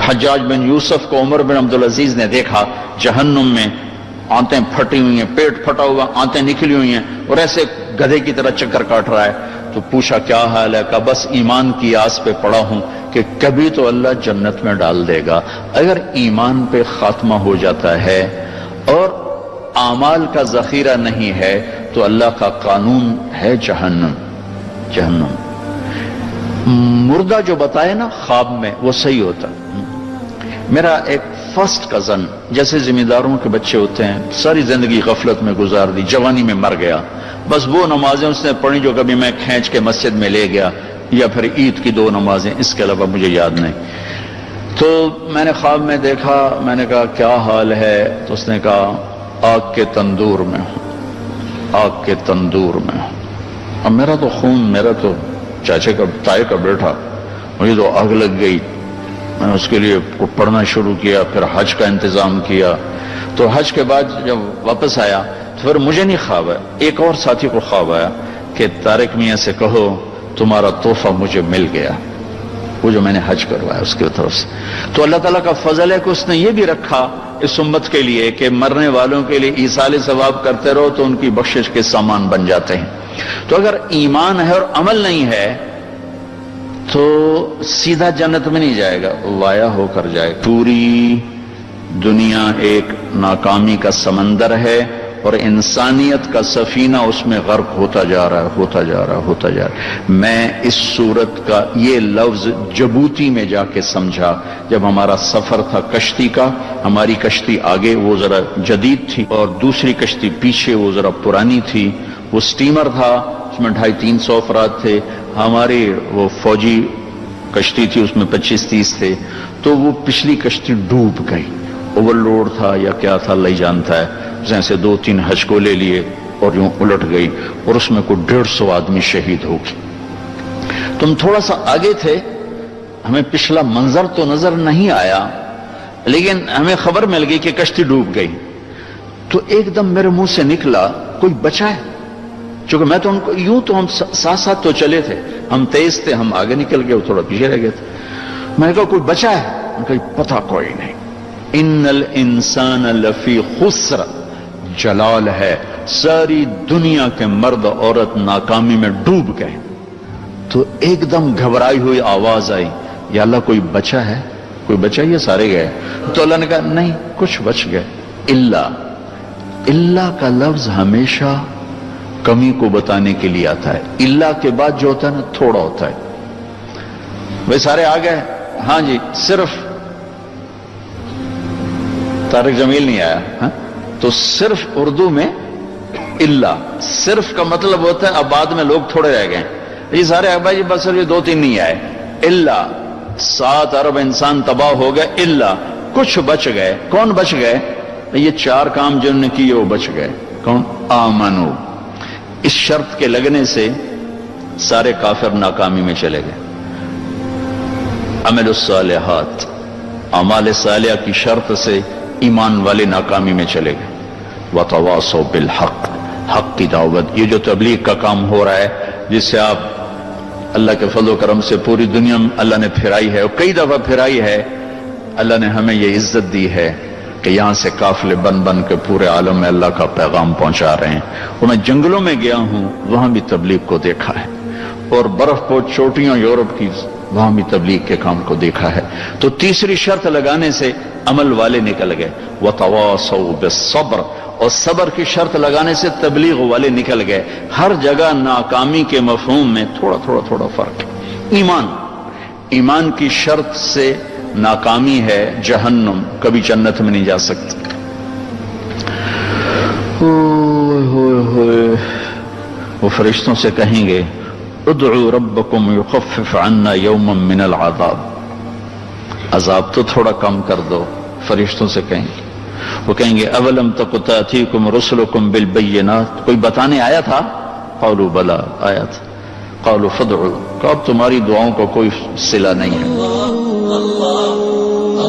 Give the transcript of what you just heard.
حجاج بن یوسف کو عمر بن عبدالعزیز نے دیکھا جہنم میں، آنتیں پھٹی ہوئی ہیں، پیٹ پھٹا ہوا، آنتیں نکلی ہوئی ہیں، اور ایسے گدھے کی طرح چکر کاٹ رہا ہے. تو پوچھا کیا حال ہے؟ کہا بس ایمان کی آس پہ پڑا ہوں کہ کبھی تو اللہ جنت میں ڈال دے گا. اگر ایمان پہ خاتمہ ہو جاتا ہے اور اعمال کا ذخیرہ نہیں ہے تو اللہ کا قانون ہے جہنم. جہنم مردہ جو بتائے نا خواب میں وہ صحیح ہوتا. میرا ایک فرسٹ کزن، جیسے ذمہ داروں کے بچے ہوتے ہیں، ساری زندگی غفلت میں گزار دی، جوانی میں مر گیا. بس وہ نمازیں اس نے پڑھی جو کبھی میں کھینچ کے مسجد میں لے گیا، یا پھر عید کی 2 نمازیں، اس کے علاوہ مجھے یاد نہیں. تو میں نے خواب میں دیکھا، میں نے کہا کیا حال ہے؟ تو اس نے کہا آگ کے تندور میں ہوں، آگ کے تندور میں ہوں. اب میرا تو خون، میرا تو چاچے کا تائے کا بیٹا، مجھے تو آگ لگ گئی. میں نے اس کے لیے پڑھنا شروع کیا، پھر حج کا انتظام کیا. تو حج کے بعد جب واپس آیا تو پھر مجھے نہیں خواب آیا، ایک اور ساتھی کو خواب آیا کہ طارق میاں سے کہو تمہارا تحفہ مجھے مل گیا، وہ جو میں نے حج کروایا اس کی طرف سے. تو اللہ تعالیٰ کا فضل ہے کہ اس نے یہ بھی رکھا اس امت کے لیے کہ مرنے والوں کے لیے ایصال ثواب کرتے رہو تو ان کی بخشش کے سامان بن جاتے ہیں. تو اگر ایمان ہے اور عمل نہیں ہے تو سیدھا جنت میں نہیں جائے گا، وایا ہو کر جائے. پوری دنیا ایک ناکامی کا سمندر ہے اور انسانیت کا سفینہ اس میں غرق ہوتا جا رہا ہے، ہوتا جا رہا ہے، ہوتا جا رہا ہے. میں اس صورت کا یہ لفظ جبوتی میں جا کے سمجھا جب ہمارا سفر تھا کشتی کا. ہماری کشتی آگے وہ ذرا جدید تھی اور دوسری کشتی پیچھے وہ ذرا پرانی تھی. وہ سٹیمر تھا، اس میں 250-300 افراد تھے. ہماری وہ فوجی کشتی تھی، اس میں 25-30 تھے. تو وہ پچھلی کشتی ڈوب گئی، اوور لوڈ تھا یا کیا تھا اللہ ہی جانتا ہے. جیسے 2-3 حجکو لے لیے اور یوں الٹ گئی اور اس میں کوئی 150 آدمی شہید ہو گئے. تم تھوڑا سا آگے تھے، ہمیں پچھلا منظر تو نظر نہیں آیا لیکن ہمیں خبر مل گئی کہ کشتی ڈوب گئی. تو ایک دم میرے منہ سے نکلا کوئی بچا ہے؟ چونکہ میں تو ان کو یوں تو ہم ساتھ ساتھ تو چلے تھے، ہم تیز تھے، ہم آگے نکل گئے، وہ تھوڑا پیچھے رہ گئے تھے. میں نے کہا کوئی بچا ہے؟ میں نے کہا پتہ کوئی نہیں. ان الانسان لفی خسر، جلال ہے، ساری دنیا کے مرد عورت ناکامی میں ڈوب گئے. تو ایک دم گھبرائی ہوئی آواز آئی، یا اللہ کوئی بچا ہے؟ کوئی بچا؟ یہ سارے گئے. تو اللہ نے کہا نہیں، کچھ بچ گئے. اللہ کا لفظ ہمیشہ کمی کو بتانے کے لیے آتا ہے. اللہ کے بعد جو ہوتا ہے نا تھوڑا ہوتا ہے. وہ سارے آ گئے، ہاں جی، صرف طارق جمیل نہیں آیا. ہاں تو صرف اردو میں اللہ، صرف کا مطلب ہوتا ہے اب بعد میں لوگ تھوڑے رہ گئے. یہ سارے بھائی بس صرف یہ 2-3 نہیں آئے. اللہ 7 ارب انسان تباہ ہو گئے. اللہ کچھ بچ گئے. کون بچ گئے؟ یہ 4 کام جنہوں نے کیے وہ بچ گئے. کون؟ آمنو. اس شرط کے لگنے سے سارے کافر ناکامی میں چلے گئے. عمل الصالحات، اعمال صالحہ کی شرط سے ایمان والے ناکامی میں چلے گئے. وتواصوا بالحق، حق کی دعوت. یہ جو تبلیغ کا کام ہو رہا ہے جس سے آپ اللہ کے فضل و کرم سے پوری دنیا میں اللہ نے پھرائی ہے اور کئی دفعہ پھرائی ہے. اللہ نے ہمیں یہ عزت دی ہے کہ یہاں سے قافلے بن بن کے پورے عالم میں اللہ کا پیغام پہنچا رہے ہیں. اور میں جنگلوں میں گیا ہوں، وہاں بھی تبلیغ کو دیکھا ہے، اور برف پوش چوٹیاں یورپ کی، وہاں بھی تبلیغ کے کام کو دیکھا ہے. تو تیسری شرط لگانے سے عمل والے نکل گئے. وتواصوا بالصبر، اور صبر کی شرط لگانے سے تبلیغ والے نکل گئے. ہر جگہ ناکامی کے مفہوم میں تھوڑا تھوڑا تھوڑا فرق. ایمان کی شرط سے ناکامی ہے جہنم، کبھی جنت میں نہیں جا سکتے. وہ فرشتوں سے کہیں گے ادعوا ربکم یخفف عنا یوما من العذاب، عذاب تو تھوڑا کم کر دو. فرشتوں سے کہیں گے. وہ کہیں گے اولم تک تأتیکم رسلکم بالبینات، کوئی بتانے آیا تھا؟ قالوا بلا، آیا تھا. قالوا فادعوا، کہ اب تمہاری دعاؤں کا کوئی صلہ نہیں ہے.